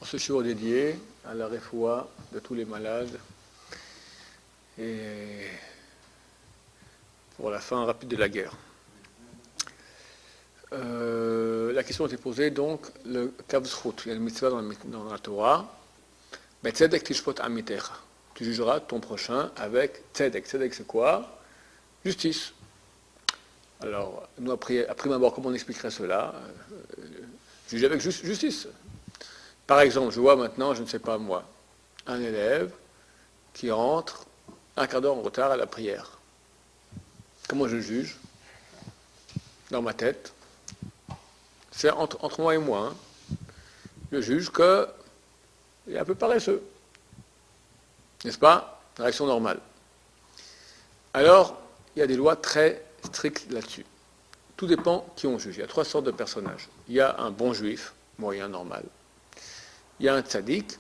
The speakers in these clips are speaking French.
Ce shiur dédié à la refoua de tous les malades et pour la fin rapide de la guerre. La question était posée donc, le kavzchut, il y a le mitzvah dans la Torah, mais tzedek tishpot amitecha. Tu jugeras ton prochain avec tzedek. Tzedek c'est quoi? Justice. Alors, nous, après abord, comment on expliquerait cela? Juger avec justice. Par exemple, je vois maintenant, je ne sais pas moi, un élève qui rentre un quart d'heure en retard à la prière. Comment je juge? Dans ma tête. C'est entre moi et moi. Je juge qu'il est un peu paresseux. N'est-ce pas? Une réaction normale. Alors, il y a des lois très strictes là-dessus. Tout dépend qui on juge. Il y a trois sortes de personnages. Il y a un bon juif, moyen, normal. Il y a un tzaddik,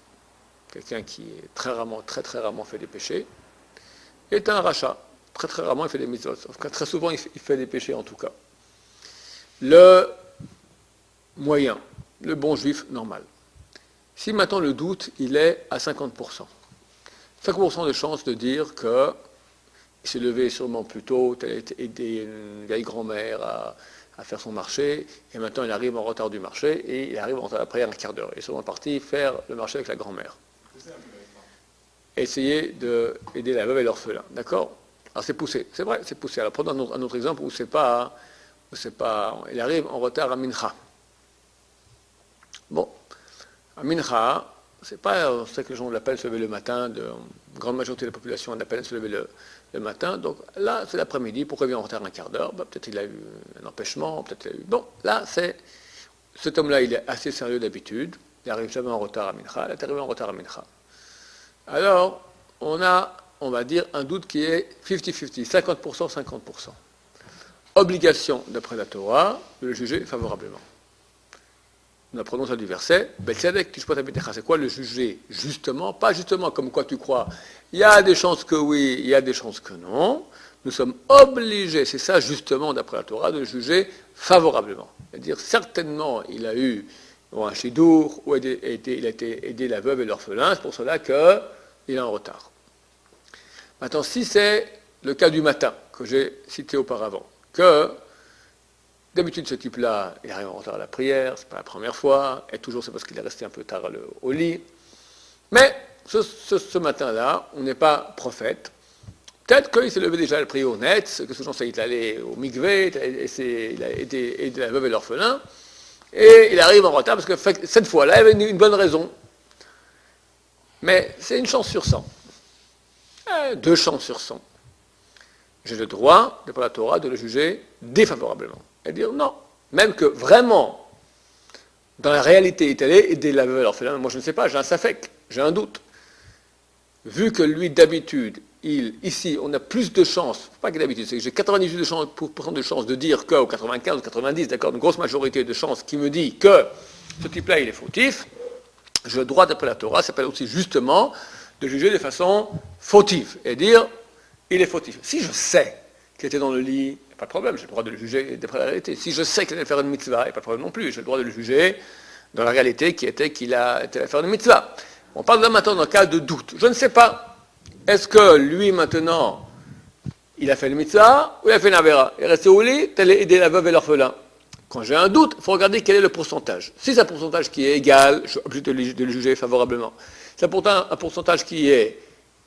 quelqu'un qui est très rarement fait des péchés. Et un rachat. Très rarement il fait des mitzvot. Très souvent il fait des péchés en tout cas. Le moyen, le bon juif normal. Si maintenant le doute, il est à 50%. 50% de chance de dire qu'il s'est levé sûrement plus tôt, il a aidé une vieille grand-mère à faire son marché, et maintenant il arrive en retard du marché, et il arrive en retard après un quart d'heure. Il est sûrement parti faire le marché avec la grand-mère. Essayer d'aider la veuve et l'orphelin. D'accord? Alors c'est poussé, c'est vrai, c'est poussé. Alors prenons un autre exemple où c'est pas, il arrive en retard à Mincha. Bon, à Mincha, c'est pas, on sait que les gens l'appellent se lever le matin, une grande majorité de la population l'appelle se lever le matin, donc là c'est l'après-midi, pourquoi il vient en retard un quart d'heure? Peut-être il a eu un empêchement, peut-être il a eu... Bon, là cet homme-là il est assez sérieux d'habitude, il n'arrive jamais en retard à Mincha, il est arrivé en retard à Mincha. Alors, on va dire, un doute qui est 50-50, 50%, 50%. Obligation, d'après la Torah, de le juger favorablement. Nous apprenons ça du verset, c'est quoi le juger justement? Pas justement comme quoi tu crois. Il y a des chances que oui, il y a des chances que non. Nous sommes obligés, c'est ça justement d'après la Torah, de le juger favorablement. C'est-à-dire, certainement, il a eu un chidour, ou il a été aidé la veuve et l'orphelin, c'est pour cela qu'il est en retard. Maintenant, si c'est le cas du matin, que j'ai cité auparavant, que d'habitude ce type-là, il arrive en retard à la prière, c'est pas la première fois, et toujours c'est parce qu'il est resté un peu tard au lit. Mais ce matin-là, on n'est pas prophète. Peut-être qu'il s'est levé déjà à la prière au net, que ce genre il est allé au mikvé, il a aidé la veuve et l'orphelin, et il arrive en retard parce que cette fois-là, il y avait une bonne raison. Mais c'est une chance sur 100. 2 chances sur 100. J'ai le droit, d'après la Torah, de le juger défavorablement. Et dire non. Même que vraiment, dans la réalité, il est allé aider la veuve et l'orphelin. Moi, je ne sais pas, j'ai un safek, j'ai un doute. Vu que lui, d'habitude, ici, on a plus de chances, pas que d'habitude, c'est que j'ai 98% de chances de dire que, ou 95 ou 90, d'accord, une grosse majorité de chances qui me dit que ce type-là, il est fautif, j'ai le droit, d'après la Torah, ça s'appelle aussi justement de juger de façon fautive et dire il est fautif. Si je sais qu'il était dans le lit, pas de problème, j'ai le droit de le juger d'après la réalité. Si je sais qu'il allait faire une mitzvah, il n'y a pas de problème non plus, j'ai le droit de le juger dans la réalité qui était qu'il a été à faire une mitzvah. On parle là maintenant d'un cas de doute. Je ne sais pas. Est-ce que lui maintenant, il a fait une mitzvah ou il a fait une avera? Il est resté au lit, il a aidé la veuve et l'orphelin. Quand j'ai un doute, il faut regarder quel est le pourcentage. Si c'est un pourcentage qui est égal, je suis obligé de le juger favorablement. Si c'est pourtant un pourcentage qui est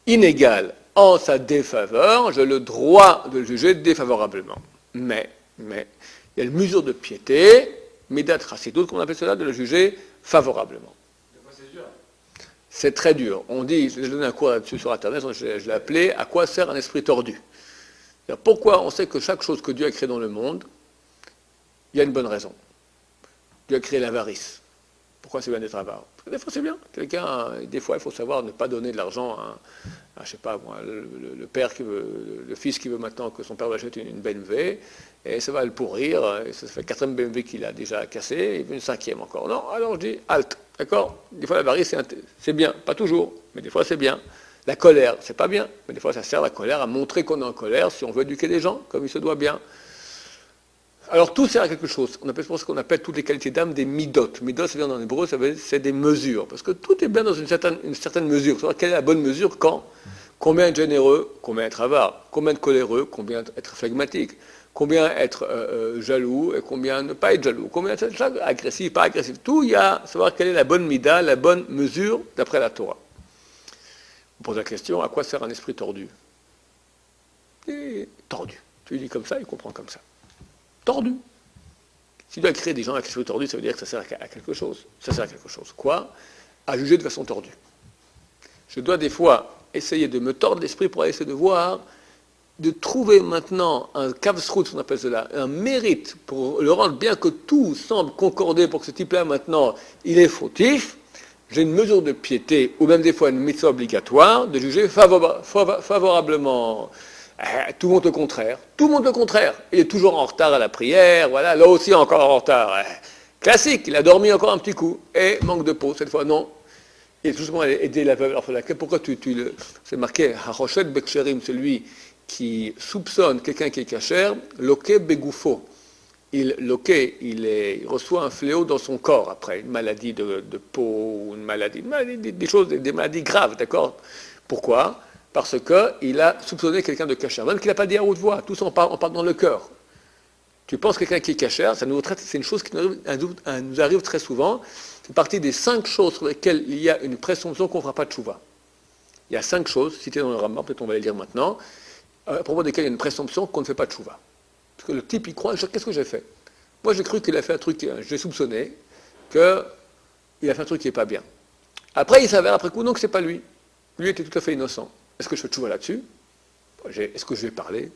inégal en sa défaveur, j'ai le droit de le juger défavorablement. Mais, il y a une mesure de piété, midat chassidut, comme on appelle cela, de le juger favorablement. C'est dur. C'est très dur. On dit, je donne un cours là-dessus sur Internet, je l'ai appelé « À quoi sert un esprit tordu ?» Pourquoi on sait que chaque chose que Dieu a créée dans le monde, il y a une bonne raison. Dieu a créé l'avarice. Pourquoi c'est bien d'être avare? Parce que des fois c'est bien. Des fois il faut savoir ne pas donner de l'argent à je sais pas moi, le père qui veut, le fils qui veut maintenant que son père lui achète une BMW, et ça va le pourrir, et ça fait 4e BMW qu'il a déjà cassé, il veut une 5e encore. Non, alors je dis halte, d'accord? Des fois l'avarice c'est bien, pas toujours, mais des fois c'est bien. La colère, c'est pas bien, mais des fois ça sert la colère à montrer qu'on est en colère si on veut éduquer les gens comme il se doit bien. Alors tout sert à quelque chose. On appelle ce qu'on appelle toutes les qualités d'âme des midot. Midot, ça vient en hébreu, c'est des mesures. Parce que tout est bien dans une certaine mesure. Savoir quelle est la bonne mesure quand. Combien être généreux, combien être avare, combien être coléreux, combien être phlegmatique, combien être jaloux et combien ne pas être jaloux, combien être agressif, pas agressif. Tout, il y a savoir quelle est la bonne mida, la bonne mesure d'après la Torah. On pose la question, à quoi sert un esprit tordu? Et tordu. Tu lui dis comme ça, il comprend comme ça. Tordu. S'il doit créer des gens avec l'esprit tordu, ça veut dire que ça sert à quelque chose. Ça sert à quelque chose. Quoi? À juger de façon tordue. Je dois des fois essayer de me tordre l'esprit pour essayer de voir, de trouver maintenant un kavsrout, on appelle cela, un mérite pour le rendre, bien que tout semble concorder pour que ce type-là maintenant, il est fautif, j'ai une mesure de piété, ou même des fois une mitzvah obligatoire, de juger favorablement. Tout le monde le contraire. Tout le monde le contraire. Il est toujours en retard à la prière, voilà, là aussi encore en retard. Classique, il a dormi encore un petit coup, et manque de peau, cette fois non. Il est tout simplement aider la veuve. Pourquoi c'est marqué, Haroshet Beksherim, celui qui soupçonne quelqu'un qui est cachère, Loke Begoufo. Il reçoit un fléau dans son corps après, une maladie de peau, des maladies graves, d'accord? Pourquoi? Parce qu'il a soupçonné quelqu'un de cachère, même qu'il n'a pas dit à haute voix, tout ça on parle dans le cœur. Tu penses quelqu'un qui est cachère, c'est une chose qui nous arrive très souvent, c'est partie des 5 choses sur lesquelles il y a une présomption qu'on ne fera pas de tchouva. Il y a 5 choses, citées dans le Rambam, peut-être on va les lire maintenant, à propos desquelles il y a une présomption qu'on ne fait pas de tchouva. Parce que le type, il croit, qu'est-ce que j'ai fait? Moi, j'ai cru qu'il a fait un truc, j'ai soupçonné qu'il a fait un truc qui n'est pas bien. Après, il s'avère, après coup, non, que ce n'est pas lui. Lui était tout à fait innocent. Est-ce que je fais tchouva là-dessus? Est-ce que je vais parler?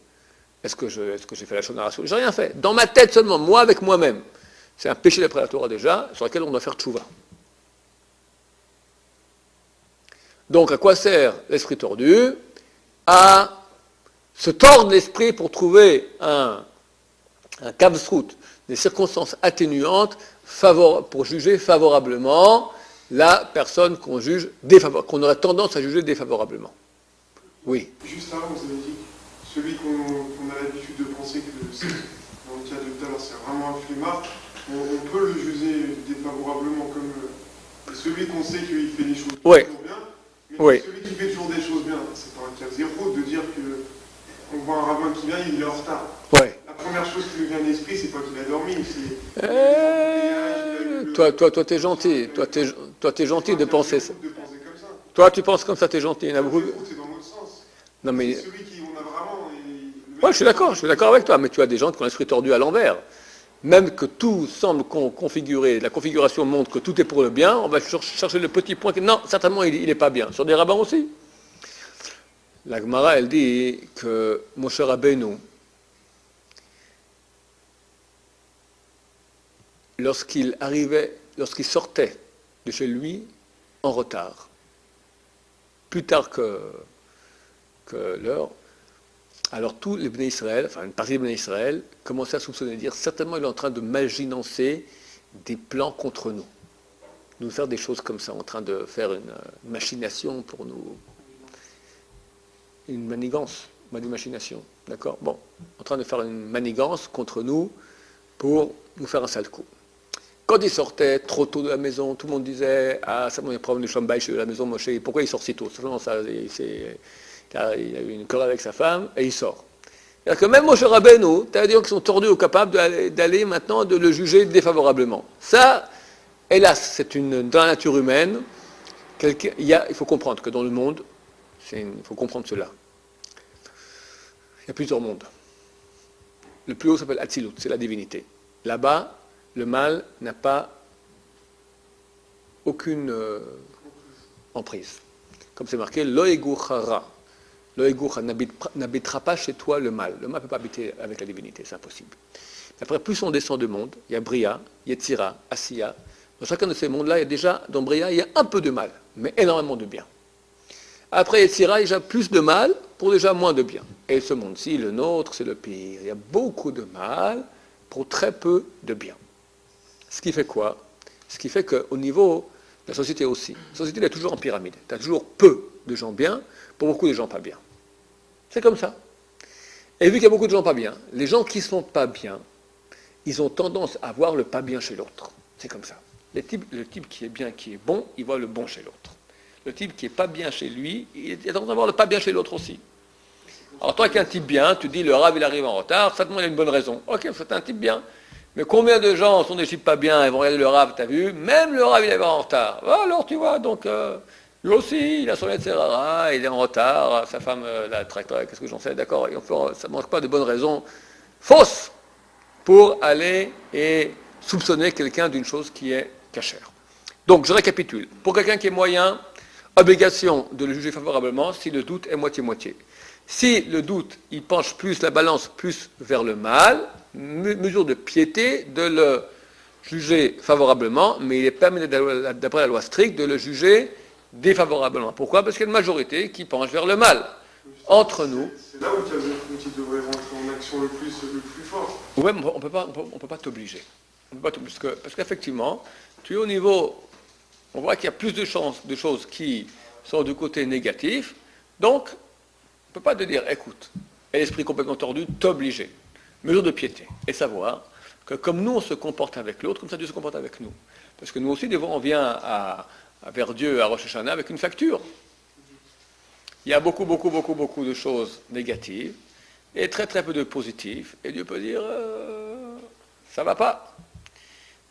Est-ce que j'ai fait la shonara? J'ai rien fait. Dans ma tête seulement, moi avec moi-même. C'est un péché d'après la Torah déjà, sur lequel on doit faire tchouva. Donc, à quoi sert l'esprit tordu? À se tordre l'esprit pour trouver un kavsrout, des circonstances atténuantes pour juger favorablement la personne qu'on juge qu'on aurait tendance à juger défavorablement. Oui. Juste avant, vous avez dit celui qu'on a l'habitude de penser que c'est, dans le cas de tout à l'heure, c'est vraiment un flemmard, on peut le juger défavorablement comme celui qu'on sait qu'il fait des choses toujours bien, mais celui qui fait toujours des choses bien, c'est pas un cas zéro de dire que on voit un rabbin qui vient, il est en retard. Ouais. La première chose qui lui vient à l'esprit, c'est pas qu'il a dormi, Toi, t'es gentil. Toi, t'es gentil de penser ça. Toi, tu penses comme ça, t'es gentil. Il y en a beaucoup. C'est dans l'autre sens. Non, mais... C'est celui qui on a vraiment. Ouais, je suis d'accord avec toi, mais tu as des gens qui ont l'esprit tordu à l'envers. Même que tout semble configuré, la configuration montre que tout est pour le bien, on va chercher le petit point. Non, certainement, il n'est pas bien. Sur des rabbins aussi. La Gemara, elle dit que Moshe Rabbeinu, lorsqu'il sortait de chez lui en retard, plus tard que l'heure, alors tous les Bnei Israël, enfin une partie des Bnei Israël, commençaient à soupçonner, dire certainement il est en train de maginancer des plans contre nous faire des choses comme ça, en train de faire une machination pour nous, une manigance, une machination, d'accord? Bon, en train de faire une manigance contre nous pour nous faire un sale coup. Quand il sortait trop tôt de la maison, tout le monde disait « Ah, ça m'a problème de chambaï chez la maison, Moshe, pourquoi il sort si tôt ?» Simplement, il a eu une querelle avec sa femme et il sort. C'est-à-dire que même Moshe Rabbeinu, tu as des gens qui sont tordus ou capables d'aller maintenant de le juger défavorablement. Ça, hélas, dans la nature humaine, il faut comprendre que dans le monde, il faut comprendre cela. Il y a plusieurs mondes. Le plus haut s'appelle Atzilut, c'est la divinité. Là-bas, le mal n'a pas aucune emprise. Comme c'est marqué, Loeguchara. Loegucha n'habitera pas chez toi le mal. Le mal ne peut pas habiter avec la divinité, c'est impossible. Après, plus on descend de monde, il y a Bria, Yetzira, Asiya. Dans chacun de ces mondes-là, il y a déjà, dans Bria, il y a un peu de mal, mais énormément de bien. Après Yetzira, il y a plus de mal pour déjà moins de bien. Et ce monde-ci, le nôtre, c'est le pire. Il y a beaucoup de mal pour très peu de bien. Ce qui fait quoi? Ce qui fait qu'au niveau de la société aussi, la société elle est toujours en pyramide. Tu as toujours peu de gens bien pour beaucoup de gens pas bien. C'est comme ça. Et vu qu'il y a beaucoup de gens pas bien, les gens qui ne sont pas bien, ils ont tendance à voir le pas bien chez l'autre. C'est comme ça. Le type qui est bien, qui est bon, il voit le bon chez l'autre. Le type qui n'est pas bien chez lui, il a tendance à voir le pas bien chez l'autre aussi. Alors toi qui es un type bien, tu dis le rave il arrive en retard, certainement il a une bonne raison. Ok, c'est un type bien. Mais combien de gens sont des types pas bien et vont regarder le rave, t'as vu? Même le rave il arrive en retard. Alors tu vois, donc lui aussi, il a son Yetzirara, il est en retard, sa femme la traite, qu'est-ce que j'en sais, d'accord, ça ne manque pas de bonnes raisons fausses pour aller et soupçonner quelqu'un d'une chose qui est cachère. Donc je récapitule. Pour quelqu'un qui est moyen, obligation de le juger favorablement si le doute est moitié-moitié. Si le doute, il penche plus la balance plus vers le mal, mesure de piété de le juger favorablement, mais il est permis d'après la loi stricte de le juger défavorablement. Pourquoi? Parce qu'il y a une majorité qui penche vers le mal. Entre nous. C'est là où tu devrais rentrer en action le plus fort. Oui, mais on ne peut pas t'obliger. Parce qu'effectivement, tu es au niveau, on voit qu'il y a plus de choses qui sont du côté négatif, donc on ne peut pas te dire, écoute, et l'esprit complètement tordu, t'obliger. Mesure de piété. Et savoir que comme nous on se comporte avec l'autre, comme ça Dieu se comporte avec nous. Parce que nous aussi, des fois, on vient vers Dieu à Rosh Hashanah avec une facture. Il y a beaucoup de choses négatives et très peu de positifs. Et Dieu peut dire, ça ne va pas.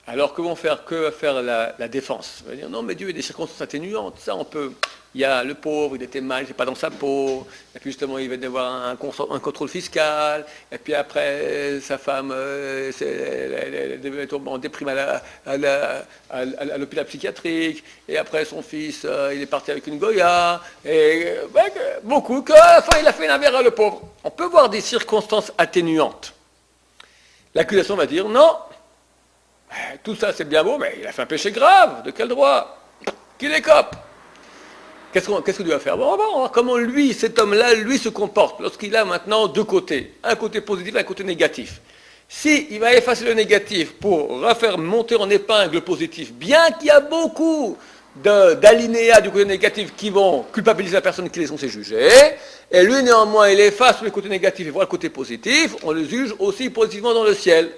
Alors que faire la défense? On va dire, non, mais Dieu a des circonstances atténuantes. Ça, on peut. Il y a le pauvre, il était mal, il n'était pas dans sa peau. Et puis justement, il va y avoir un contrôle fiscal. Et puis après, sa femme, elle devait tomber en déprime à l'hôpital psychiatrique. Et après, son fils, il est parti avec une Goya. Et beaucoup, enfin, il a fait une affaire, le pauvre. On peut voir des circonstances atténuantes. L'accusation va dire, non. Tout ça, c'est bien beau, mais il a fait un péché grave. De quel droit? Qu'il écope. Qu'est-ce que Dieu va faire? On va voir comment cet homme-là, se comporte lorsqu'il a maintenant deux côtés. Un côté positif et un côté négatif. S'il va effacer le négatif pour refaire monter en épingle le positif, bien qu'il y a beaucoup d'alinéas du côté négatif qui vont culpabiliser la personne qui les sont jugés, et lui, néanmoins, il efface le côté négatif et voit le côté positif, on le juge aussi positivement dans le ciel.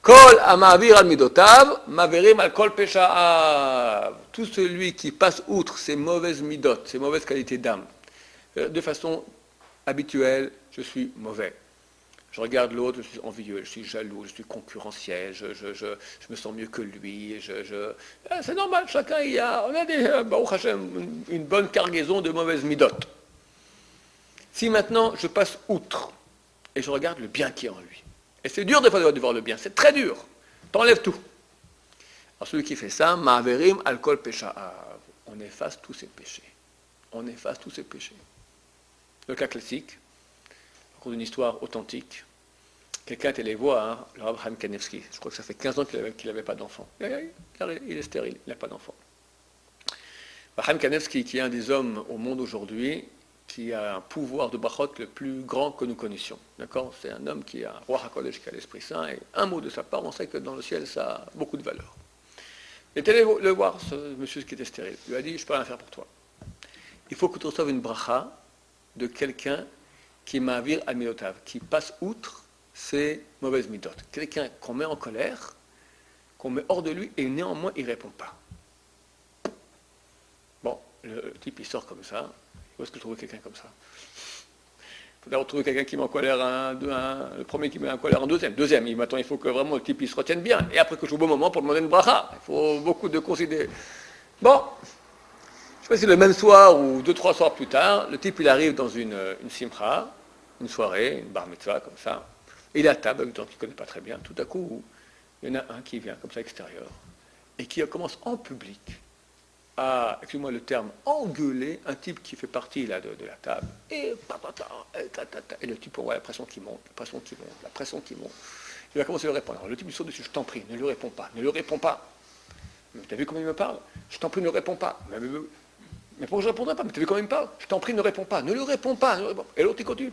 Kol amavir al midotav, maverim al kol pesha'av. Tout celui qui passe outre ces mauvaises midot, ces mauvaises qualités d'âme, de façon habituelle, je suis mauvais. Je regarde l'autre, je suis envieux, je suis jaloux, je suis concurrentiel, je me sens mieux que lui. C'est normal, chacun on a Baruch Hashem, une bonne cargaison de mauvaises midot. Si maintenant je passe outre et je regarde le bien qui est en lui, et c'est dur des fois de voir le bien, c'est très dur. T'enlèves tout. Alors celui qui fait ça, ma'averim alkol pesha'av. On efface tous ses péchés. On efface tous ses péchés. Le cas classique, au cours d'une histoire authentique, quelqu'un est allé voir le Rav Chaim Kanevsky. Je crois que ça fait 15 ans qu'il n'avait pas d'enfant. Il est stérile, il n'a pas d'enfant. Rav Chaim Kanevsky, qui est un des hommes au monde aujourd'hui, qui a un pouvoir de brachot le plus grand que nous connaissions. D'accord? C'est un homme qui a un roi HaKodesh, qui a l'Esprit Saint, et un mot de sa part, on sait que dans le ciel, ça a beaucoup de valeur. Il est allé le voir, ce monsieur qui était stérile. Il lui a dit, je peux rien faire pour toi. Il faut que tu reçoives une bracha de quelqu'un qui ma'avir al midotav, qui passe outre ses mauvaises midot. Quelqu'un qu'on met en colère, qu'on met hors de lui, et néanmoins, il ne répond pas. Bon, le type, il sort comme ça. Où est-ce que je trouve quelqu'un comme ça? Il faut d'abord trouver quelqu'un qui met en colère le premier qui met en colère un deuxième. Maintenant, il faut que vraiment le type il se retienne bien. Et après que je joue au bon moment pour demander une bracha. Il faut beaucoup de considérer. Bon, je ne sais pas si le même soir ou 2-3 soirs plus tard, le type il arrive dans une simcha, une soirée, une bar mitzvah comme ça. Il est à table avec des gens qu'il ne connaît pas très bien. Tout à coup, il y en a un qui vient comme ça extérieur et qui commence en public à, excusez-moi le terme, engueuler un type qui fait partie là, de la table. Et le type, on voit la pression qui monte. Il va commencer à lui répondre. Alors, le type lui saute dessus, je t'en prie, ne lui réponds pas. T'as vu comment il me parle? Je t'en prie, ne réponds pas. Mais pourquoi je ne répondrai pas? Mais t'as vu comment il me parle? Je t'en prie, ne réponds pas. Ne lui réponds pas. Et l'autre, il continue.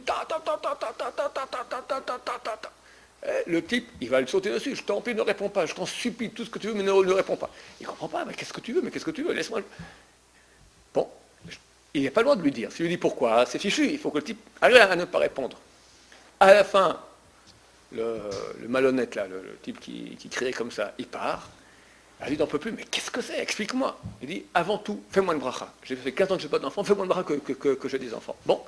Le type, il va lui sauter dessus. Je t'en prie, ne réponds pas. Je t'en supplie, tout ce que tu veux, mais ne réponds pas. Il ne comprend pas. Mais qu'est-ce que tu veux? Laisse-moi. Bon, il n'a pas le droit de lui dire. S'il lui dit pourquoi, c'est fichu. Il faut que le type arrive à ne pas répondre. À la fin, le malhonnête là, le type qui criait comme ça, il part. Elle dit, t'en peux plus, mais qu'est-ce que c'est? Explique-moi. Il dit, avant tout, fais-moi une bracha. J'ai fait 15 ans que je n'ai pas d'enfant, fais-moi une bracha que j'ai des enfants. Bon,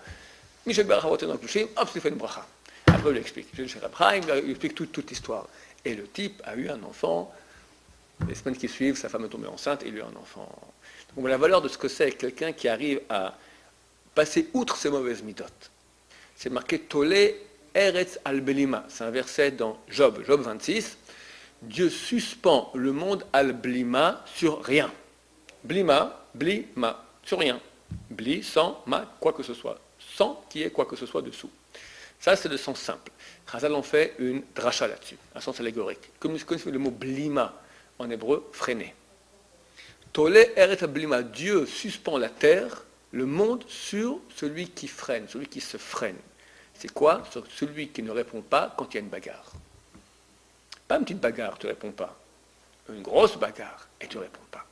Michel Barra dans le coucher, hop, c'est fait une bracha. Après, il lui explique. Il lui explique toute l'histoire. Et le type a eu un enfant. Les semaines qui suivent, sa femme est tombée enceinte et il a eu un enfant. Donc la valeur de ce que c'est quelqu'un qui arrive à passer outre ses mauvaises midotes. C'est marqué Tolé Eretz al-Belima. C'est un verset dans Job 26. Dieu suspend le monde al-Blima sur rien. Blima, sur rien. Bli, sans, ma, quoi que ce soit. Sans qu'il y ait quoi que ce soit dessous. Ça, c'est le sens simple. Chazal en fait une dracha là-dessus, un sens allégorique. Comme nous connaissons le mot blima en hébreu, freiner. Tolé eret blima, Dieu suspend la terre, le monde sur celui qui freine, celui qui se freine. C'est quoi? Sur celui qui ne répond pas quand il y a une bagarre. Pas une petite bagarre, tu ne réponds pas. Une grosse bagarre, et tu ne réponds pas.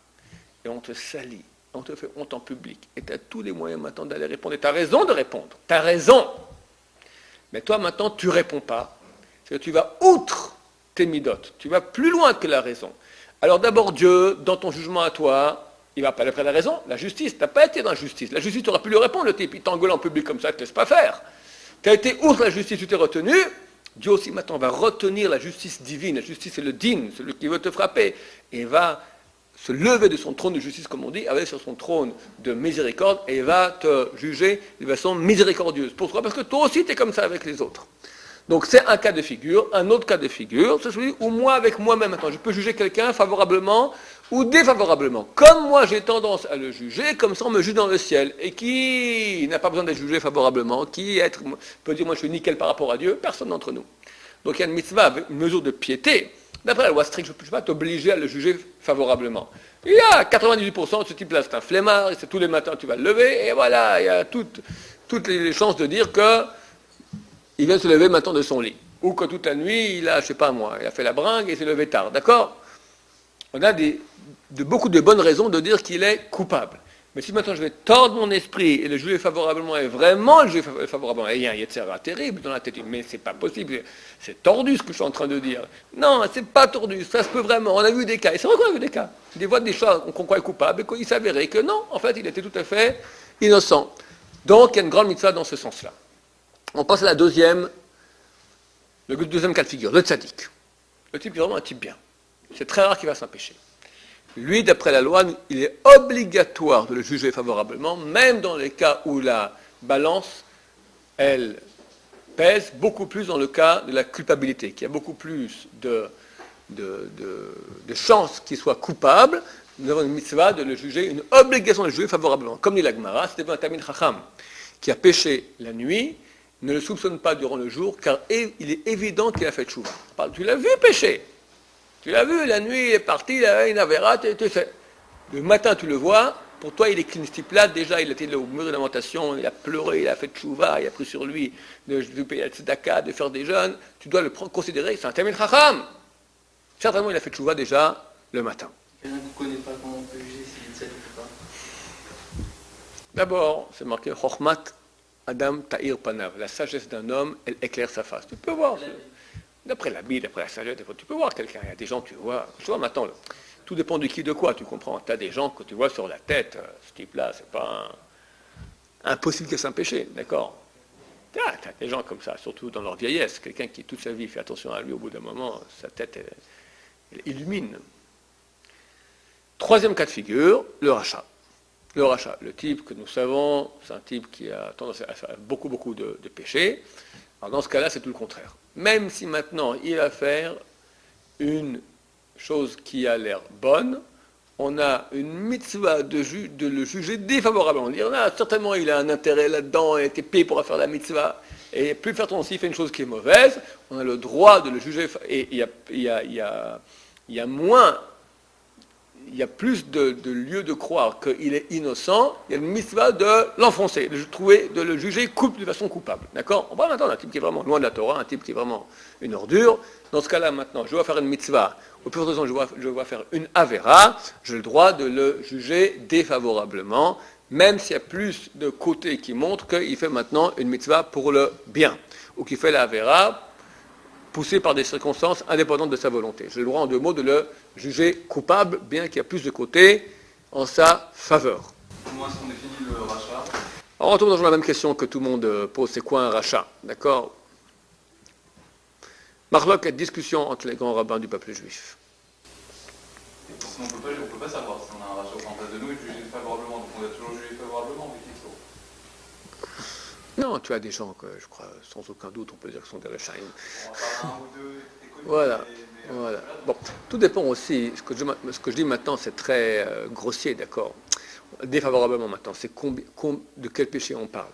Et on te salit, on te fait honte en public, et tu as tous les moyens maintenant d'aller répondre. Et tu as raison de répondre, tu as raison. Mais toi maintenant, tu ne réponds pas. C'est que tu vas outre tes midotes, tu vas plus loin que la raison. Alors d'abord Dieu, dans ton jugement à toi, il ne va pas aller après la raison, la justice. Tu n'as pas été dans la justice. La justice, tu aurais pu lui répondre, le type, il t'engueule en public comme ça, il ne te laisse pas faire. Tu as été outre la justice, tu t'es retenu. Dieu aussi maintenant va retenir la justice divine. La justice, c'est le din, celui qui veut te frapper. Et va se lever de son trône de justice, comme on dit, aller sur son trône de miséricorde, et va te juger de façon miséricordieuse. Pourquoi? Parce que toi aussi, tu es comme ça avec les autres. Donc c'est un cas de figure. Un autre cas de figure, c'est celui où moi, avec moi-même, maintenant, je peux juger quelqu'un favorablement ou défavorablement. Comme moi, j'ai tendance à le juger, comme ça on me juge dans le ciel. Et qui n'a pas besoin d'être jugé favorablement? Qui peut dire, moi je suis nickel par rapport à Dieu? Personne d'entre nous. Donc il y a une mitzvah, une mesure de piété. D'après la loi stricte, je ne peux pas t'obliger à le juger favorablement. Il y a 98% de ce type-là, c'est un flemmard, et c'est tous les matins tu vas le lever, et voilà, il y a toutes les chances de dire que il vient se lever maintenant de son lit. Ou que toute la nuit, il a, je sais pas moi, il a fait la bringue et s'est levé tard, d'accord? On a beaucoup de bonnes raisons de dire qu'il est coupable. Mais si maintenant je vais tordre mon esprit et le juger favorablement et vraiment le juger favorablement, il y a un Yetzirah terrible dans la tête, mais c'est pas possible, c'est tordu ce que je suis en train de dire. Non, c'est pas tordu, ça se peut vraiment, on a vu des cas, et c'est vrai qu'on a vu des cas, des fois des choses qu'on croit coupables et qu'il s'avérait que non, en fait il était tout à fait innocent. Donc il y a une grande mitzvah dans ce sens-là. On passe à le deuxième cas de figure, le tzaddik. Le type est vraiment un type bien. C'est très rare qu'il va s'empêcher. Lui, d'après la loi, il est obligatoire de le juger favorablement, même dans les cas où la balance, elle pèse beaucoup plus dans le cas de la culpabilité, qu'il y a beaucoup plus de chances qu'il soit coupable. Nous avons une mitzvah de le juger, une obligation de le juger favorablement. Comme dit la Gemara, c'était un Tamid Chacham qui a péché la nuit, ne le soupçonne pas durant le jour, car il est évident qu'il a fait tchouva. Tu l'as vu pécher. Tu l'as vu, la nuit, il est parti, il a une avéra, tu sais. Le matin, tu le vois, pour toi, il est clean, ce type-là. Déjà, il était au mur de lamentation, il a pleuré, il a fait tchouva, il a pris sur lui de payer la tzedaka, de faire des jeûnes. Tu dois le considérer, c'est un Tamid Chacham. Certainement, il a fait tchouva déjà le matin. Quelqu'un qu'on ne connaît pas, comment on peut juger s'il est tzaddik ou pas? D'abord, c'est marqué Chochmat Adam Ta'ir Panav. La sagesse d'un homme, elle éclaire sa face. Tu peux voir. D'après l'habit, d'après la sagesse, tu peux voir quelqu'un. Il y a des gens, tu vois maintenant, tout dépend de qui, de quoi, tu comprends. Tu as des gens que tu vois sur la tête, ce type-là, c'est pas impossible que c'est un péché, d'accord? Tu as des gens comme ça, surtout dans leur vieillesse. Quelqu'un qui, toute sa vie, fait attention à lui, au bout d'un moment, sa tête, elle illumine. Troisième cas de figure, le rachat. Le rachat, le type que nous savons, c'est un type qui a tendance à faire beaucoup de péchés. Alors dans ce cas-là, c'est tout le contraire. Même si maintenant il va faire une chose qui a l'air bonne, on a une mitzvah de le juger défavorablement. On dit, certainement il a un intérêt là-dedans, il a été payé pour faire la mitzvah, et plus faire s'il fait une chose qui est mauvaise, on a le droit de le juger, et il y a moins... Il y a plus de lieux de croire qu'il est innocent, il y a une mitzvah de l'enfoncer, de le juger de façon coupable. D'accord? On parle maintenant d'un type qui est vraiment loin de la Torah, un type qui est vraiment une ordure. Dans ce cas-là, maintenant, je dois faire une mitzvah, au plus raison, je dois faire une avéra, j'ai le droit de le juger défavorablement, même s'il y a plus de côtés qui montrent qu'il fait maintenant une mitzvah pour le bien, ou qu'il fait la avéra poussé par des circonstances indépendantes de sa volonté. J'ai le droit, en deux mots, de le juger coupable, bien qu'il y a plus de côté en sa faveur. Comment est-ce qu'on définit le rachat? Alors, on tombe dans la même question que tout le monde pose, c'est quoi un rachat? D'accord? Marlock, discussion entre les grands rabbins du peuple juif. Parce qu'on ne peut pas savoir si on a un rachat en face de nous et juger favorablement. Donc on doit toujours juger favorablement avec Ixo. Non, tu as des gens que, je crois, sans aucun doute, on peut dire que sont des Rechaim. On va parler un ou deux très connus. Voilà. Voilà. Bon, tout dépend aussi. Ce que je dis maintenant, c'est très grossier, d'accord? Défavorablement maintenant, c'est de quel péché on parle?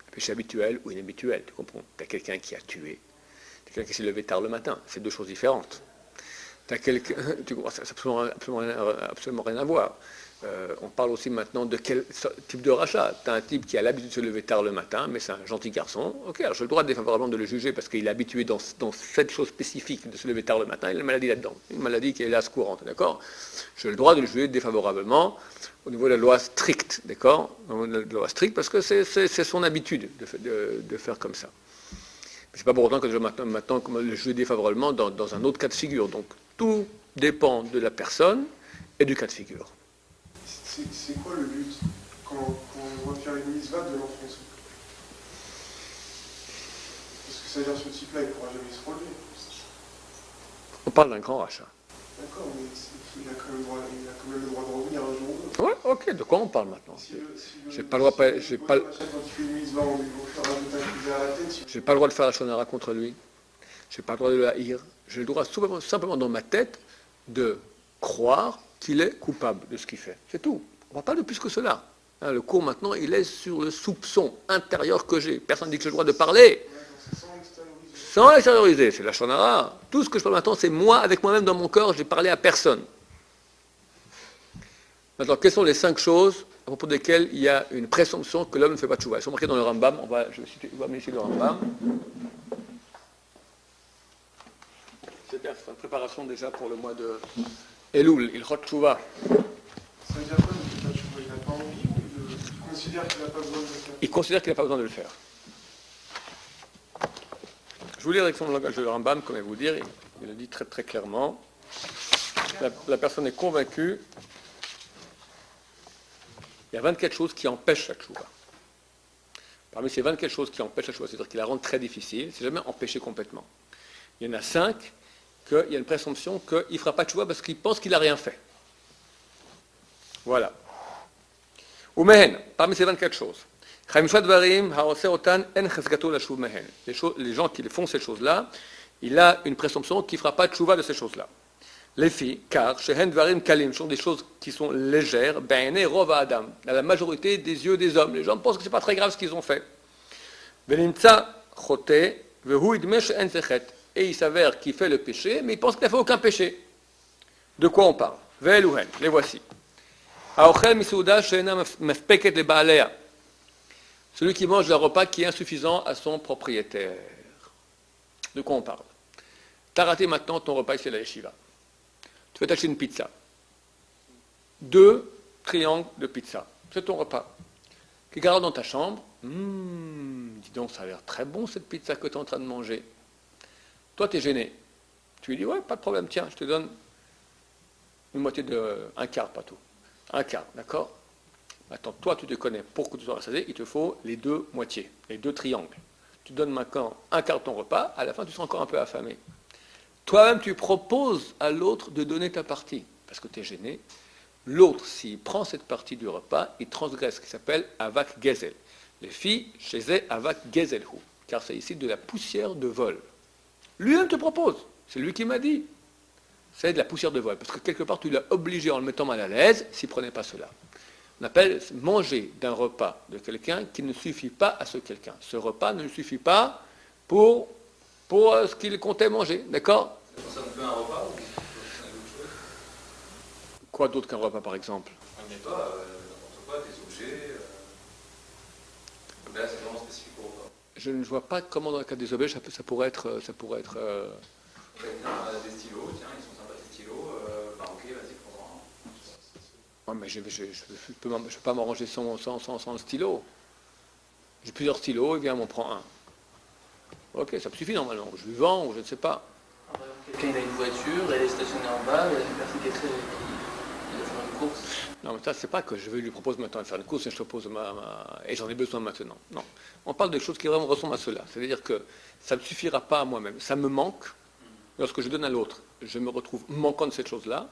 Péché habituel ou inhabituel, tu comprends? Tu as quelqu'un qui a tué, quelqu'un qui s'est levé tard le matin, c'est deux choses différentes. Tu as quelqu'un, tu comprends, ça n'a absolument rien à voir. On parle aussi maintenant de quel type de rachat. Tu as un type qui a l'habitude de se lever tard le matin, mais c'est un gentil garçon. Ok, alors j'ai le droit défavorablement de le juger parce qu'il est habitué dans cette chose spécifique de se lever tard le matin, il a une maladie là-dedans, une maladie qui est hélas courante, d'accord? J'ai le droit de le juger défavorablement au niveau de la loi stricte, d'accord? Au niveau de la loi stricte parce que c'est son habitude de faire comme ça. Mais ce n'est pas pour autant que je maintenant le juger défavorablement dans un autre cas de figure. Donc tout dépend de la personne et du cas de figure. C'est quoi le but quand on va faire une mitzvah de l'enfoncer? Parce que ça veut dire que ce type-là, il ne pourra jamais se relever. On parle d'un grand rachat. D'accord, mais il a quand même le droit de revenir un jour ou l'autre. Ouais, ok, de quoi on parle maintenant? J'ai pas le droit, quand il fait une mitzvah, on lui fait rajouter un cuillère à la tête. J'ai pas le droit de faire la shonara contre lui. J'ai pas le droit de le haïr. J'ai le droit simplement dans ma tête de croire qu'il est coupable de ce qu'il fait. C'est tout. On ne va pas de plus que cela. Hein, le cours maintenant, il est sur le soupçon intérieur que j'ai. Personne ne dit que j'ai le droit de parler. Sans extérioriser, c'est la shonara. Tout ce que je parle maintenant, c'est moi, avec moi-même dans mon corps, j'ai parlé à personne. Maintenant, quelles sont les 5 choses à propos desquelles il y a une présomption que l'homme ne fait pas de tchouva? Elles sont marquées dans le Rambam. Je vais amener ici le Rambam. C'est bien, c'est une préparation déjà pour le mois de Elul, il chot tchouva. Ça veut dire quoi, il ne fait pas de chouva? Il n'a pas envie ou il considère qu'il n'a pas besoin de le faire? Il considère qu'il n'a pas besoin de le faire. Je vous lis avec son langage de Rambam, comme il va vous dire, il le dit très très clairement. La personne est convaincue. Il y a 24 choses qui empêchent la tchouva. Parmi ces 24 choses qui empêchent la tchouva, c'est-à-dire qui la rendent très difficile, c'est jamais empêché complètement. Il y en a 5 qu'il y a une présomption qu'il ne fera pas de tchouva parce qu'il pense qu'il n'a rien fait. Voilà. Umehen, parmi ces 24 choses. Les gens qui font ces choses-là, il a une présomption qu'il ne fera pas de tchouva de ces choses-là. Les filles, car shehen dvarim kalim sont des choses qui sont légères, be'ene rova adam, à la majorité des yeux des hommes. Les gens pensent que ce n'est pas très grave ce qu'ils ont fait. Ve'nimtza chote vehu idme she'en sechet. Et il s'avère qu'il fait le péché, mais il pense qu'il n'a fait aucun péché. De quoi on parle? Ve'eluhen, les voici. Aochel misouda she'ena mefpeket le ba'alea. Celui qui mange un repas qui est insuffisant à son propriétaire. De quoi on parle? Tu as raté maintenant ton repas ici à la yeshiva. Tu vas t'acheter une pizza. 2 triangles de pizza. C'est ton repas. Tu gardes dans ta chambre. Dis donc, ça a l'air très bon cette pizza que tu es en train de manger. Toi, tu es gêné. Tu lui dis, ouais, pas de problème, tiens, je te donne une moitié un quart, pas tout. Un quart, d'accord? Attends, toi, tu te connais. Pour que tu sois rassasié, il te faut les 2 moitiés, les 2 triangles. Tu donnes maintenant un quart de ton repas, à la fin, tu seras encore un peu affamé. Toi-même, tu proposes à l'autre de donner ta partie, parce que tu es gêné. L'autre, s'il prend cette partie du repas, il transgresse ce qui s'appelle avak gezel. Les filles, chez elles, avak gezelhu, car c'est ici de la poussière de vol. Lui-même te propose, c'est lui qui m'a dit. C'est de la poussière de vol, parce que quelque part, tu l'as obligé en le mettant mal à l'aise, s'il ne prenait pas cela. On appelle manger d'un repas de quelqu'un qui ne suffit pas à ce quelqu'un. Ce repas ne suffit pas pour ce qu'il comptait manger, d'accord? Ça concerne peu un repas ou ça concerne autre chose? Quoi d'autre qu'un repas, par exemple? On n'est pas n'importe quoi, des objets. Là, c'est vraiment spécifique au repas. Je ne vois pas comment, dans le cas des objets, ça pourrait être. Quelqu'un a des stylos, tiens, ils sont sympas ces stylos. Ok, vas-y, prends-en un. Ouais, mais je ne peux pas m'arranger sans le stylo. J'ai plusieurs stylos, il vient m'en prend un. Ok, ça me suffit normalement. Je lui vends ou je ne sais pas. Par exemple, quelqu'un il a une voiture, elle est stationnée en bas, il y a une personne qui est très, qui va faire une course. Non, mais ça, c'est pas que je vais lui propose maintenant de faire une course et je te propose et j'en ai besoin maintenant. Non. On parle de choses qui vraiment ressemblent à cela. C'est-à-dire que ça ne me suffira pas à moi-même. Ça me manque. Lorsque je donne à l'autre, je me retrouve manquant de cette chose-là,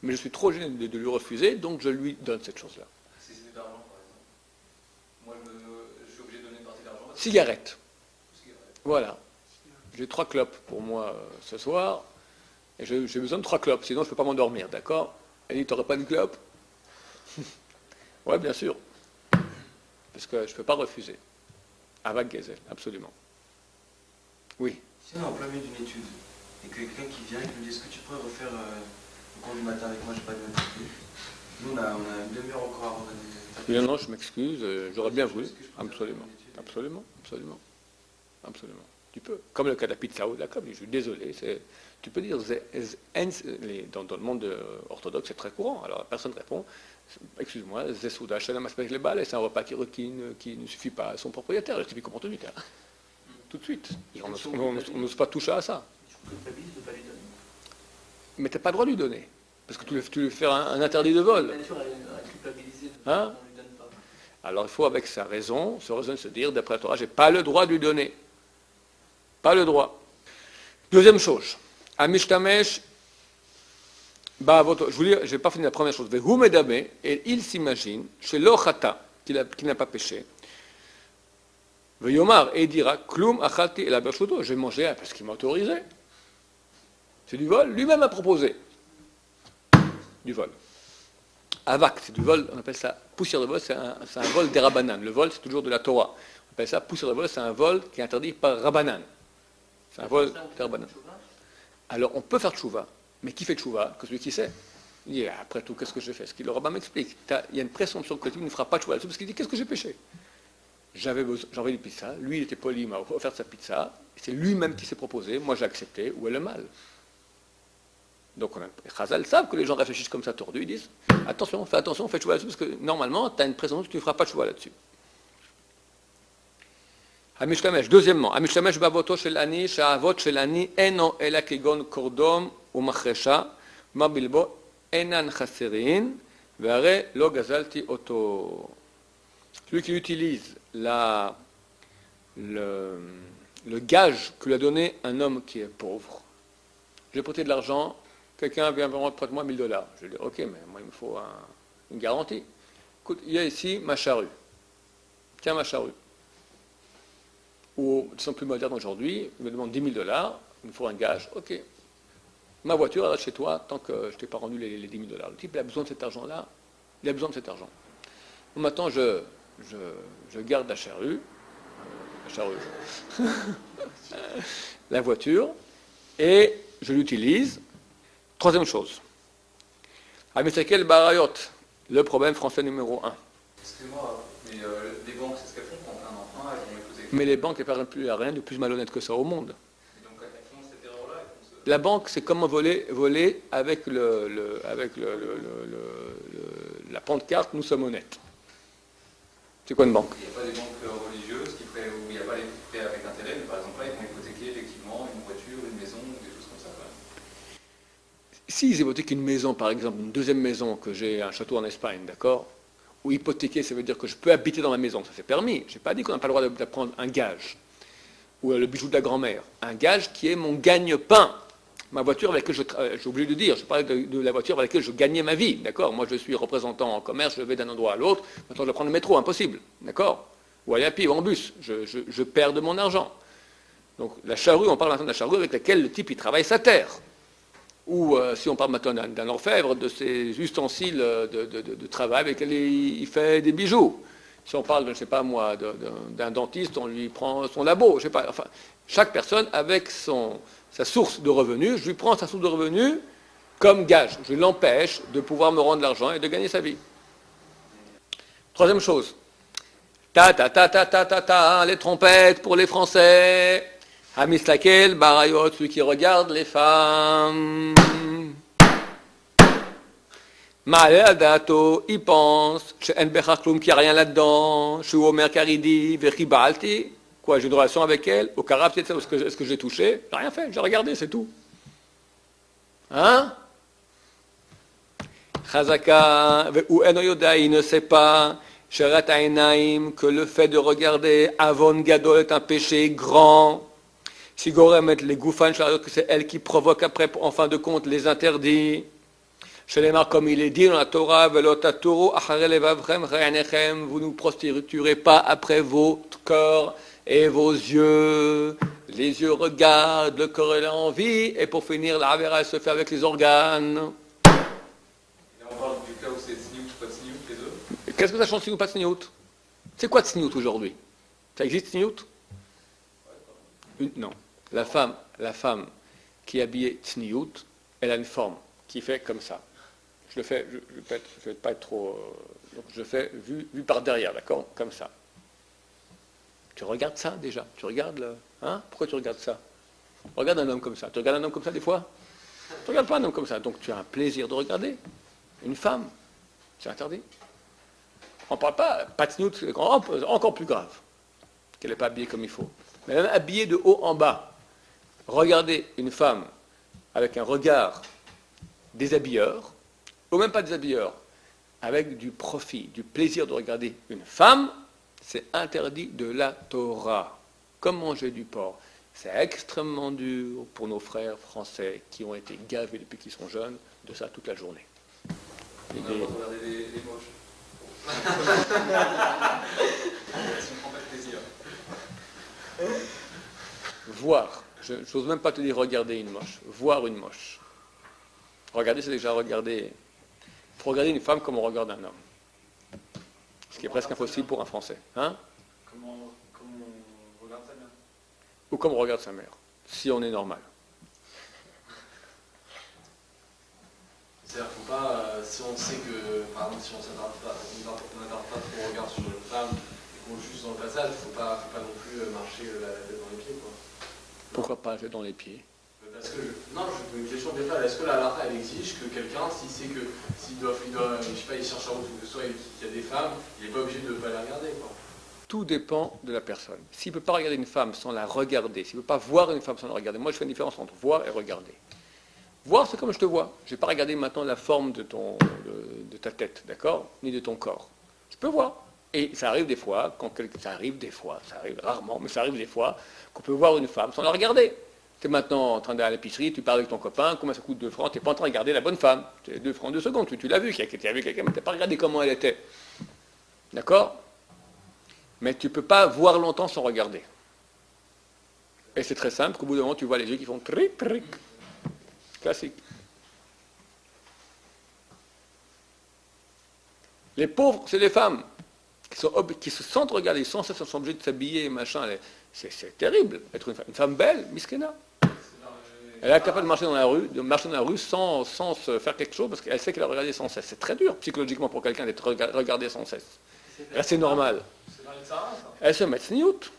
mais je suis trop gêné de lui refuser, donc je lui donne cette chose-là. Si c'est de l'argent, par exemple. Moi, je suis obligé de donner une partie d'argent. Cigarette. Cigarette. Voilà. J'ai 3 clopes pour moi ce soir, et j'ai besoin de 3 clopes, sinon je ne peux pas m'endormir, d'accord? Elle dit, tu n'aurais pas une clope? Oui, bien sûr. Parce que je ne peux pas refuser. Avec Gezel, absolument. Oui. Si on est en plein milieu d'une étude, et que quelqu'un qui vient et qui nous dit est-ce que tu pourrais refaire le cours du matin avec moi, j'ai pas de maturité. Nous on a une demi-heure encore avant d'aller. Non, je m'excuse, j'aurais bien voulu. Absolument. Absolument, absolument. Absolument. Tu peux. Comme le cas de la pizza ou de la clope, je suis désolé. Tu peux dire, dans le monde orthodoxe, c'est très courant. Alors personne ne répond. Excuse-moi, Zesouda, Shalom Aspect les balles, c'est un repas qui ne suffit pas à son propriétaire, il suffit qu'on porte du terre. Tout de suite. On n'ose pas toucher à ça. Je culpabilise de ne pas lui donner. Mais tu n'as pas le droit de lui donner. Parce que tu lui fais un interdit de vol. La nature a culpabilisé de Hein? ne lui donne pas. Alors il faut, avec sa raison, se dire, d'après la Torah, je n'ai pas le droit de lui donner. Pas le droit. Deuxième chose. Amishtamesh Ba'avoto. Je n'ai pas fini la première chose. Vehu medame, et il s'imagine, chez l'ochata, qu'il n'a pas péché. Veyomar, et il dira, Klum achalti et la bershuto, j'ai mangé parce qu'il m'a autorisé. C'est du vol, lui-même a proposé. Du vol. Avak, c'est du vol, on appelle ça poussière de vol, c'est un vol des Rabbanan. Le vol, c'est toujours de la Torah. On appelle ça poussière de vol, c'est un vol qui est interdit par Rabbanan. C'est un vol des Rabbanan. Alors, on peut faire tchouva, mais qui fait tchouva? Que celui qui sait. Il dit, après tout, qu'est-ce que j'ai fait? Ce que le rabbin m'explique. Il y a une présomption que il ne fera pas tchouva là-dessus, parce qu'il dit, qu'est-ce que j'ai péché? J'avais envie de pizza, lui il était poli, il m'a offert sa pizza, c'est lui-même qui s'est proposé, moi j'ai accepté, où est le mal? Donc les Chazal savent que les gens réfléchissent comme ça tordus, ils disent, attention, fais tchouva là-dessus, parce que normalement, tu as une présomption que tu ne feras pas tchouva là-dessus. Amishtamesh, deuxièmement, Amishtamesh bavoto shel ani, sha'avot shel ani, eno ela kegon kordom ou machresha, ma bilbo enan chaserin, ve'are lo gazalti oto. Celui qui utilise le gage que lui a donné un homme qui est pauvre. J'ai prêté de l'argent, quelqu'un vient me rendre, prête-moi $1000. Je lui dis, ok, mais moi il me faut une garantie. Écoute, il y a ici ma charrue. Tiens ma charrue. Ou, de façon plus moderne aujourd'hui, il me demande $10 000, il me faut un gage. Ok. Ma voiture, elle reste chez toi tant que je ne t'ai pas rendu les $10 000. Le type, il a besoin de cet argent-là. Il a besoin de cet argent. Bon, maintenant, je garde la charrue, la voiture, et je l'utilise. Troisième chose. Amisakel Barayot, le problème français numéro 1. Excusez-moi, mais les banques, c'est ce qu'elles font quand on a un emprunt, elles vont hypothéquer. Mais les banques, il n'y a rien de plus malhonnête que ça au monde. Et donc, elles font cette erreur-là, elles font ce... La banque, c'est comment voler avec la pancarte, nous sommes honnêtes. C'est quoi une banque? Il n'y a pas des banques religieuses où il n'y a pas les prêts avec intérêt, mais par exemple là, ils vont hypothéquer effectivement une voiture, une maison, des choses comme ça. Quand même. S'ils hypothéquent une maison, par exemple, une deuxième maison, que j'ai un château en Espagne, d'accord? Ou hypothéquer, ça veut dire que je peux habiter dans ma maison, ça c'est permis. Je n'ai pas dit qu'on n'a pas le droit de prendre un gage. Ou le bijou de la grand-mère. Un gage qui est mon gagne-pain. Ma voiture avec laquelle j'ai oublié de dire, je parlais de la voiture avec laquelle je gagnais ma vie, d'accord? Moi je suis représentant en commerce, je vais d'un endroit à l'autre, maintenant je vais prendre le métro, impossible, d'accord? Ou aller à pied ou en bus, je perds de mon argent. Donc la charrue, on parle maintenant de la charrue avec laquelle le type il travaille sa terre. Ou si on parle maintenant d'un orfèvre, de ses ustensiles de travail avec lesquels il fait des bijoux. Si on parle, je ne sais pas moi, d'un dentiste, on lui prend son labo, je sais pas. Enfin, chaque personne avec sa source de revenus, je lui prends sa source de revenus comme gage. Je l'empêche de pouvoir me rendre l'argent et de gagner sa vie. Troisième chose. Les trompettes pour les Français. Hamislakel, Barayot, celui qui regarde les femmes. Ma'ale Adato, il pense, She'en Bechach Klum, qu'il n'y a rien là-dedans, Shu Omer Karidi, Vechibalti, Quoi, j'ai une relation avec elle? Au carab, peut-être, est-ce que j'ai touché? J'ai rien fait, j'ai regardé, c'est tout. Hein? Chazaka, ou Enoyoda, il ne sait pas, Sharat Ainaim, que le fait de regarder Avon Gadol est un péché grand. Sigoremet, les Goufan, que c'est elle qui provoque après, en fin de compte, les interdits. Chez les marques, comme il est dit dans la Torah, vous ne vous prostituerez pas après votre corps et vos yeux. Les yeux regardent, le corps est envie, et pour finir, la Havera se fait avec les organes. On parle du cas où c'est tsniout ou pas tsniout, les deux. Qu'est-ce que ça change tsniout ou pas tsniout? C'est quoi tsniout aujourd'hui? Ça existe tsniout? Non. La femme qui est habillée tsniout, elle a une forme qui fait comme ça. Je le fais, je vais pas être trop... donc je fais vu par derrière, d'accord? Comme ça. Tu regardes ça déjà? Tu regardes le... Hein? Pourquoi tu regardes ça? Regarde un homme comme ça. Tu regardes un homme comme ça des fois? Tu ne regardes pas un homme comme ça. Donc tu as un plaisir de regarder une femme. C'est interdit. On ne parle pas de tsniout, c'est encore plus grave. Qu'elle n'est pas habillée comme il faut. Mais même habillée de haut en bas. Regarder une femme avec un regard déshabilleur, ou même pas déshabilleur, avec du profit, du plaisir de regarder une femme, c'est interdit de la Torah. Comme manger du porc. C'est extrêmement dur pour nos frères français qui ont été gavés depuis qu'ils sont jeunes de ça toute la journée. On a le droit de regarder les moches. Si on prend pas de plaisir. Voir, je n'ose même pas te dire regarder une moche, voir une moche. Regarder, c'est déjà regarder. Il faut regarder une femme comme on regarde un homme. Ce qui est presque impossible pour un Français. Hein? Comme on regarde sa mère. Ou comme on regarde sa mère, si on est normal. C'est-à-dire qu'il ne faut pas, si on sait que, par exemple, si on n'attarde pas trop au regard sur une femme et qu'on est juste dans le passage, il ne faut pas non plus marcher la tête dans les pieds, quoi. Pourquoi pas jeter dans les pieds? Parce que, non, je pose une question bien claire. Est-ce que la halakha, elle exige que quelqu'un, s'il sait que, s'il doit, je sais pas, il cherche un autre ou que ce soit et qu'il y a des femmes, il n'est pas obligé de ne pas la regarder, quoi. Tout dépend de la personne. S'il ne peut pas regarder une femme sans la regarder, s'il ne peut pas voir une femme sans la regarder, moi je fais une différence entre voir et regarder. Voir, c'est comme je te vois. Je ne vais pas regarder maintenant la forme de ta tête, d'accord? Ni de ton corps. Je peux voir. Et ça arrive des fois, ça arrive rarement, mais ça arrive des fois, qu'on peut voir une femme sans la regarder. Tu es maintenant en train d'aller à l'épicerie, tu parles avec ton copain, combien ça coûte 2 francs, tu n'es pas en train de regarder la bonne femme. C'est 2 francs 2 secondes, tu l'as vu, tu as vu quelqu'un, mais tu n'as pas regardé comment elle était. D'accord? Mais tu ne peux pas voir longtemps sans regarder. Et c'est très simple, qu'au bout d'un moment, tu vois les yeux qui font tric, tric. Classique. Les pauvres, c'est les femmes qui se sentent regarder, sans cesse, sont obligées de s'habiller, machin. C'est terrible. Être une femme belle, miskena. Elle est incapable de marcher dans la rue sans se faire quelque chose parce qu'elle sait qu'elle a regardé sans cesse. C'est très dur psychologiquement pour quelqu'un d'être regardé sans cesse. Là, c'est normal. C'est dans les Sahara, ça. Elle se met tsniout.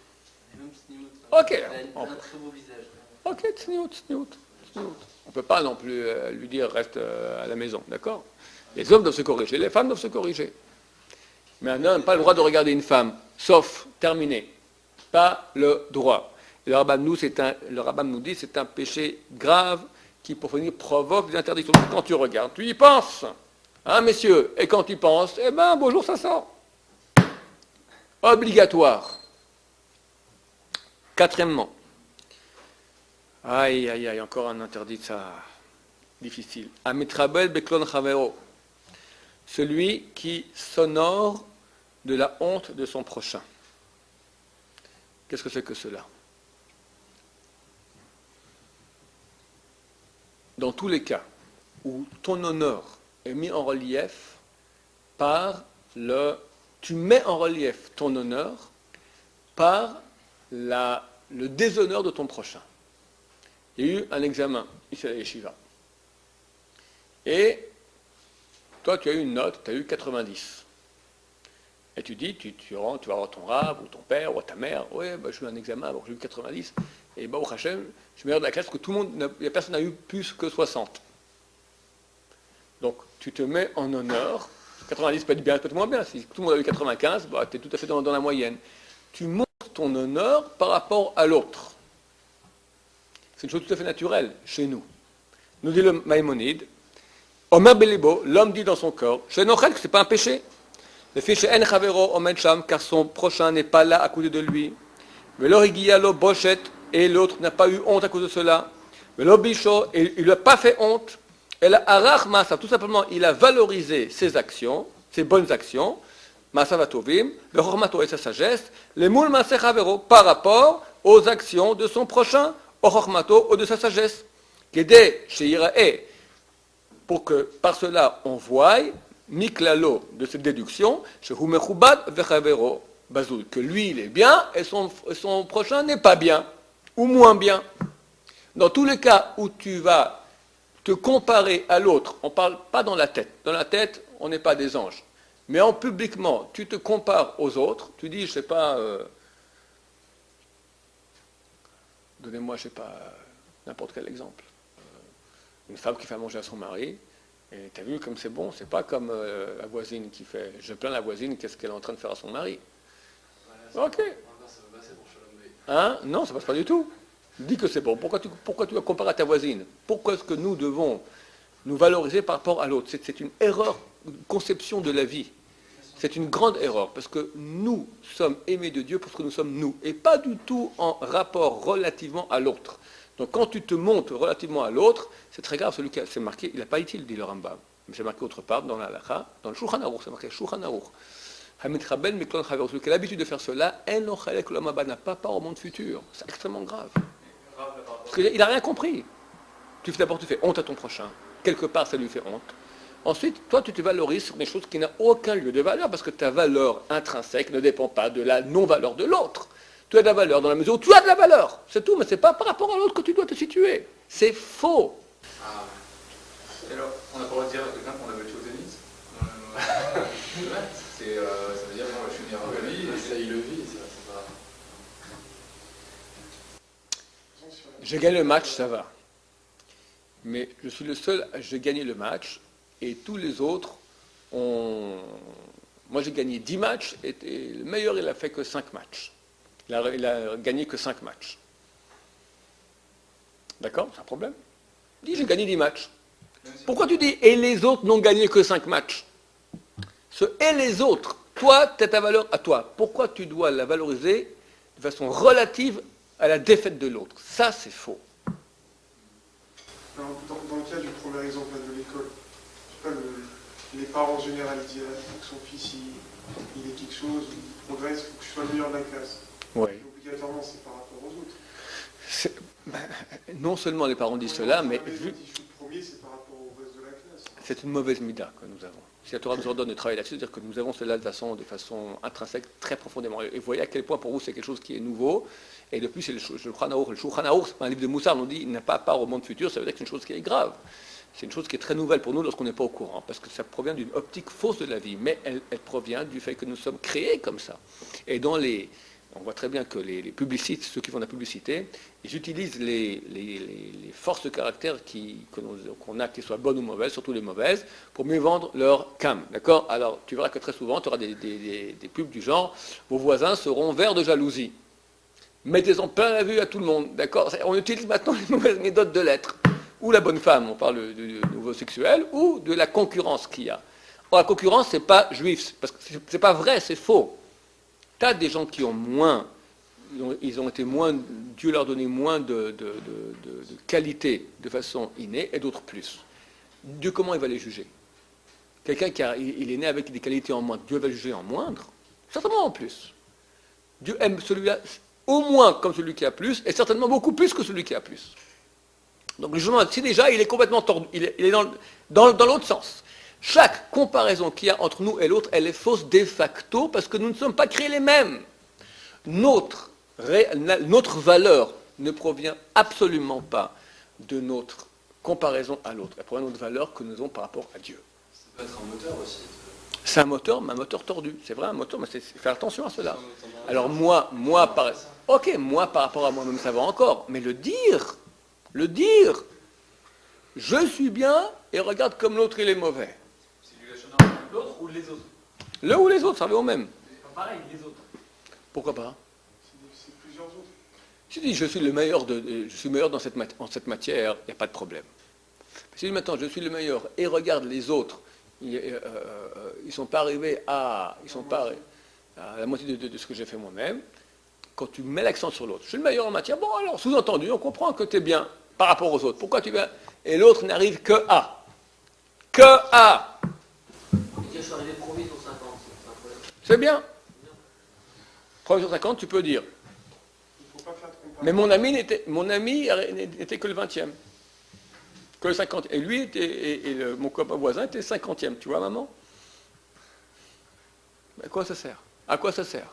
Même tsniout. Ok. Elle a un très beau visage. Ok, tsniout. On ne peut pas non plus lui dire reste à la maison, d'accord? Les hommes doivent se corriger, les femmes doivent se corriger. Mais un homme n'a pas le droit de regarder une femme, sauf, terminé, pas le droit. Et le rabbin nous dit c'est un péché grave qui, pour finir, provoque des interdictions. Quand tu regardes, tu y penses. Hein, messieurs? Et quand tu penses, eh ben, bonjour, ça sort. Obligatoire. Quatrièmement, aïe, encore un interdit, ça, difficile. Amitrabel beklon chavero. Celui qui s'honore de la honte de son prochain. Qu'est-ce que c'est que cela? Dans tous les cas où ton honneur est mis en relief par tu mets en relief ton honneur par le déshonneur de ton prochain. Il y a eu un examen ici à la yeshiva. Et toi, tu as eu une note, tu as eu 90. Et tu dis, tu vas voir ton rab, ou ton père, ou ta mère, ouais, bah, j'ai eu un examen, alors j'ai eu 90. Et bah, au Hachem, je suis meilleur de la classe que tout le monde, personne n'a eu plus que 60. Donc, tu te mets en honneur. 90 peut être bien, peut être moins bien. Si tout le monde a eu 95, bah, tu es tout à fait dans la moyenne. Tu montres montes ton honneur par rapport à l'autre. C'est une chose tout à fait naturelle chez nous. Nous dit le Maïmonide, Omer Belibo, l'homme dit dans son corps, chez Nochel, que ce n'est pas un péché. Le fils chez En Chavero Omen Sham, car son prochain n'est pas là à côté de lui. Velo Higiyalo Boshet, et l'autre n'a pas eu honte à cause de cela. Velo Bisho, et il ne lui a pas fait honte. Et la Arach Masa, tout simplement, il a valorisé ses actions, ses bonnes actions, Masa Vatovim, le Chormato et sa sagesse, les Moul Masa Chavero, par rapport aux actions de son prochain, au Chormato ou de sa sagesse. Qu'aider chez Irae, pour que par cela on voie, Miklalo de cette déduction, chez Humechubad Vechavero Bazoul, que lui il est bien et son prochain n'est pas bien, ou moins bien. Dans tous les cas où tu vas te comparer à l'autre, on ne parle pas dans la tête. Dans la tête, on n'est pas des anges. Mais en publiquement, tu te compares aux autres, tu dis, je ne sais pas, donnez-moi, je ne sais pas, n'importe quel exemple. Une femme qui fait à manger à son mari, et tu as vu comme c'est bon, c'est pas comme la voisine qui fait, je plains la voisine, qu'est-ce qu'elle est en train de faire à son mari. Ok. Hein? Non, ça ne passe pas du tout. Dis que c'est bon. Pourquoi tu vas comparer à ta voisine? Pourquoi est-ce que nous devons nous valoriser par rapport à l'autre? C'est une erreur, une conception de la vie. C'est une grande erreur, parce que nous sommes aimés de Dieu parce que nous sommes nous, et pas du tout en rapport relativement à l'autre. Donc quand tu te montes relativement à l'autre, c'est très grave, celui qui c'est marqué, il n'a pas été, dit le Rambam, mais c'est marqué autre part, dans la halakha, dans le Shulchan Aruch, c'est marqué Shulchan Aruch. Celui qui a l'habitude de faire cela, n'a pas part au monde futur. C'est extrêmement grave. Parce qu'il n'a rien compris. D'abord, tu fais honte à ton prochain. Quelque part, ça lui fait honte. Ensuite, toi, tu te valorises sur des choses qui n'ont aucun lieu de valeur, parce que ta valeur intrinsèque ne dépend pas de la non-valeur de l'autre. Tu as de la valeur dans la mesure où tu as de la valeur. C'est tout, mais ce n'est pas par rapport à l'autre que tu dois te situer. C'est faux. Ah. Et alors, on n'a pas le droit de dire à quelqu'un qu'on avait tué au tennis ça veut dire, moi, je suis meilleur que lui, et ça, il le vit, c'est pas... J'ai gagné le match, ça va. Mais je suis le seul, j'ai gagné le match, et tous les autres ont... Moi, j'ai gagné 10 matchs, et le meilleur, il a fait que 5 matchs. Il a gagné que 5 matchs. D'accord? C'est un problème? Dis, j'ai gagné 10 matchs. Pourquoi tu dis, et les autres n'ont gagné que 5 matchs? Ce et les autres, toi, tu as ta valeur à toi. Pourquoi tu dois la valoriser de façon relative à la défaite de l'autre? Ça, c'est faux. Alors, dans le cas du premier exemple de l'école, je sais pas, les parents en général ils disent que son fils il est quelque chose, il progresse, il faut que je sois le meilleur de la classe. Ouais. Et obligatoirement, c'est par rapport aux autres. Non seulement les parents disent cela, mais vu vu... qu'il shoot premier, c'est par rapport au reste de la classe. C'est une mauvaise mida que nous avons. Si la Torah nous ordonne de travailler là-dessus, c'est-à-dire que nous avons cela de façon intrinsèque, très profondément. Et vous voyez à quel point pour vous c'est quelque chose qui est nouveau. Et de plus, c'est le Shulchan Aruch. Le Shulchan Aruch, c'est pas un livre de Moussard, on nous dit il n'a pas part au monde futur, ça veut dire que c'est une chose qui est grave. C'est une chose qui est très nouvelle pour nous lorsqu'on n'est pas au courant, parce que ça provient d'une optique fausse de la vie, mais elle provient du fait que nous sommes créés comme ça. Et on voit très bien que les publicistes, ceux qui font de la publicité, ils utilisent les forces de caractère qu'on a, qu'elles soient bonnes ou mauvaises, surtout les mauvaises, pour mieux vendre leur cam. D'accord? Alors, tu verras que très souvent, tu auras des pubs du genre, vos voisins seront verts de jalousie. Mettez-en plein la vue à tout le monde. D'accord? On utilise maintenant les mauvaises méthodes de l'être. Ou la bonne femme, on parle du nouveau sexuel, ou de la concurrence qu'il y a. Or, la concurrence, c'est pas juif, parce que c'est pas vrai, c'est faux. Tu as des gens qui ont moins, ils ont été moins, Dieu leur a donné moins de qualité de façon innée, et d'autres plus. Dieu, comment il va les juger? Quelqu'un il est né avec des qualités en moindre, Dieu va le juger en moindre? Certainement en plus. Dieu aime celui-là au moins comme celui qui a plus, et certainement beaucoup plus que celui qui a plus. Donc le jugement, si déjà il est complètement tordu, il est dans l'autre sens. Chaque comparaison qu'il y a entre nous et l'autre, elle est fausse de facto parce que nous ne sommes pas créés les mêmes. Notre valeur ne provient absolument pas de notre comparaison à l'autre. Elle provient de notre valeur que nous avons par rapport à Dieu. Ça peut être un moteur aussi. C'est un moteur, mais un moteur tordu. C'est vrai, un moteur, mais c'est faire attention à cela. Alors moi par rapport à moi-même, ça va encore. Mais le dire, je suis bien et regarde comme l'autre il est mauvais. C'est du lachonara. L'autre ou les autres? Le ou les autres, ça revient au même. C'est pas pareil, les autres. Pourquoi pas? C'est des Si tu dis je suis le meilleur, je suis meilleur dans en cette matière, il n'y a pas de problème. Si maintenant je suis le meilleur et regarde les autres, ils ne sont pas arrivés à la moitié de ce que j'ai fait moi-même, quand tu mets l'accent sur l'autre, je suis le meilleur en matière, bon alors sous-entendu, on comprend que tu es bien par rapport aux autres. Pourquoi tu viens? Et l'autre n'arrive que à. Que à. Je suis arrivé premier sur 50, c'est un problème. C'est bien. Premier sur 50, tu peux dire. Il ne faut pas faire de comparaison. Mais mon ami n'était que le 20e. Que le 50e. Et lui, mon copain voisin était 50e. Tu vois, maman? À quoi ça sert? À quoi ça sert?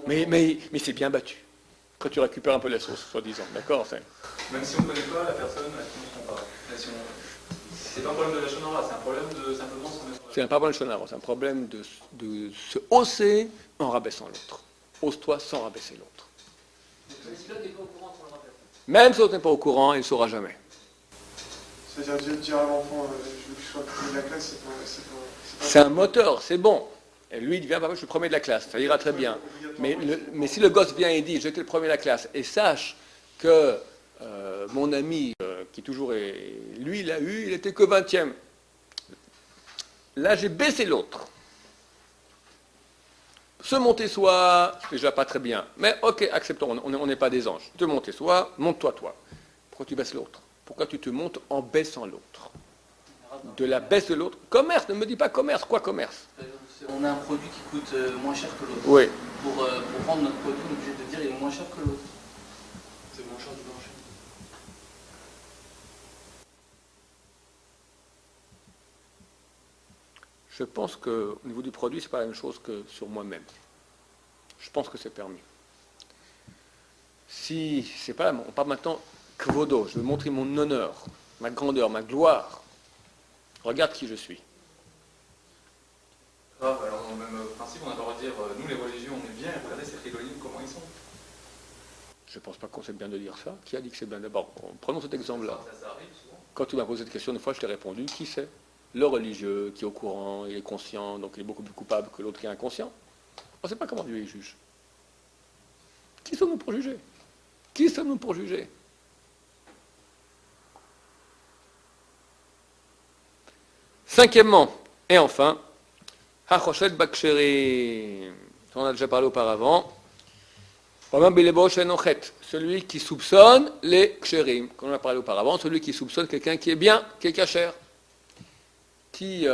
Mais c'est bien battu. Quand tu récupères un peu la sauce, soi-disant. D'accord? Même si on ne connaît pas la personne à qui on se compare. C'est pas un problème de la Shonara, c'est un problème de simplement se mettre. C'est pas un problème de Shonara, c'est un problème de se hausser en rabaissant l'autre. Hausse-toi sans rabaisser l'autre. Mais si l'autre n'est pas au courant, on le rappelle. Même si l'autre n'est pas au courant, il ne saura jamais. C'est-à-dire dire à l'enfant, je veux que je sois le premier de la classe, c'est un moteur, c'est bon. Et lui, il dit, papa, je suis le premier de la classe, ça ira très bien. Mais si le gosse vient et dit, j'étais le premier de la classe, et sache que mon ami, qui toujours est... Lui, il a eu, il était que 20e. Là, j'ai baissé l'autre. Se monter soi, c'est déjà pas très bien. Mais ok, acceptons, on n'est pas des anges. Te monter soi, monte-toi toi. Pourquoi tu baisses l'autre? Pourquoi tu te montes en baissant l'autre? De la baisse de l'autre. Commerce, ne me dis pas commerce. Quoi commerce? On a un produit qui coûte moins cher que l'autre. Oui. Pour vendre notre produit, on est obligé de dire il est moins cher que l'autre. C'est moins cher du marché. Je pense qu'au niveau du produit, ce n'est pas la même chose que sur moi-même. Je pense que c'est permis. Si c'est pas, on parle maintenant kvodo, je veux montrer mon honneur, ma grandeur, ma gloire. Regarde qui je suis. Grave, alors dans le même principe, on a le droit de dire, nous les religions, on est bien, et regardez ces Chilonim, comment ils sont. Je ne pense pas qu'on c'est bien de dire ça. Qui a dit que c'est bien? D'abord, prenons cet exemple-là. Ça arrive souvent. Quand tu m'as posé cette question, une fois, je t'ai répondu, qui c'est? Le religieux, qui est au courant, il est conscient, donc il est beaucoup plus coupable que l'autre qui est inconscient. On ne sait pas comment Dieu est juge. Qui sommes-nous pour juger? Qui sommes-nous pour juger? Cinquièmement, et enfin, Hachoshet Baksheri. On a déjà parlé auparavant. Celui qui soupçonne les kshérim. Comme on a parlé auparavant, celui qui soupçonne quelqu'un qui est bien, qui est cachère. Qui,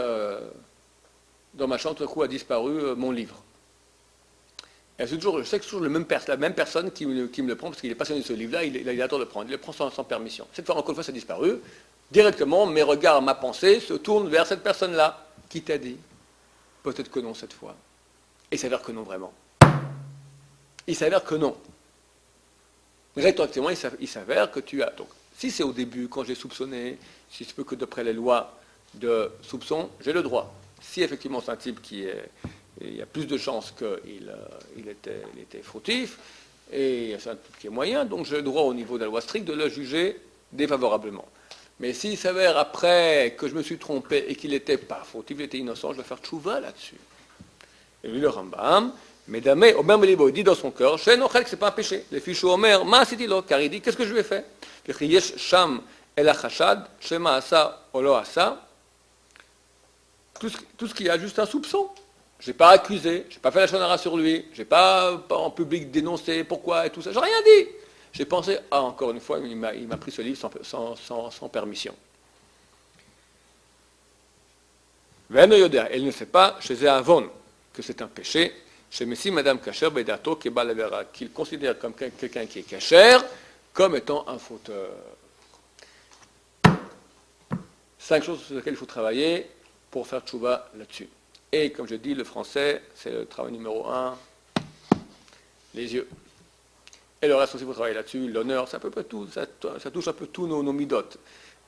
dans ma chambre, tout à coup, a disparu mon livre. Et je sais que c'est toujours la même personne qui me le prend, parce qu'il est passionné de ce livre-là, il a tort de le prendre, il le prend sans permission. Cette fois, encore une fois, ça a disparu. Directement, mes regards, ma pensée se tournent vers cette personne-là. Qui t'a dit? Peut-être que non cette fois. Et il s'avère que non vraiment. Il s'avère que non. Rétroactivement, il s'avère que tu as... Donc, si c'est au début, quand j'ai soupçonné, si je peux que d'après les lois de soupçon, j'ai le droit. Si effectivement c'est un type il y a plus de chances qu'il était fautif, et c'est un type qui est moyen, donc j'ai le droit au niveau de la loi stricte de le juger défavorablement. Mais s'il s'avère après que je me suis trompé et qu'il n'était pas fautif, il était innocent, je vais faire tchouva là-dessus. Et lui, le Rambam, Mesdames, Omer Melibo, il dit dans son cœur, Shen Ochel, que ce n'est pas un péché. Les fichus Omer, Ma Sitilo, car il dit, qu'est-ce que je lui ai fait? Yesh Sham El Achashad, Shema Asa, Olo Asa. Tout ce qu'il y a, juste un soupçon. Je n'ai pas accusé, je n'ai pas fait la shonara sur lui, je n'ai pas en public dénoncé pourquoi et tout ça, je n'ai rien dit. J'ai pensé, encore une fois, il m'a pris ce livre sans permission. Veno Yoder, elle ne sait pas, chez Avon, que c'est un péché, chez Messi, Madame Kacher, Bedato, Kebalevera, qu'il considère comme quelqu'un qui est kacher, comme étant un fauteur. 5 choses sur lesquelles il faut travailler pour faire tchouva là-dessus. Et comme je dis, le français, c'est le travail numéro 1, les yeux. Et le reste aussi, il faut travailler là-dessus, l'honneur, ça touche un peu tous nos midotes.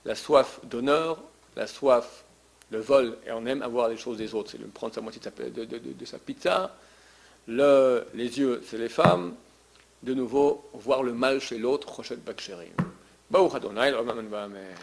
La soif d'honneur, la soif, le vol, et on aime avoir les choses des autres, c'est de prendre sa moitié de sa pizza. Les yeux, c'est les femmes. De nouveau, voir le mal chez l'autre, Choshet Baksheri. Baruch Adonai, Amen.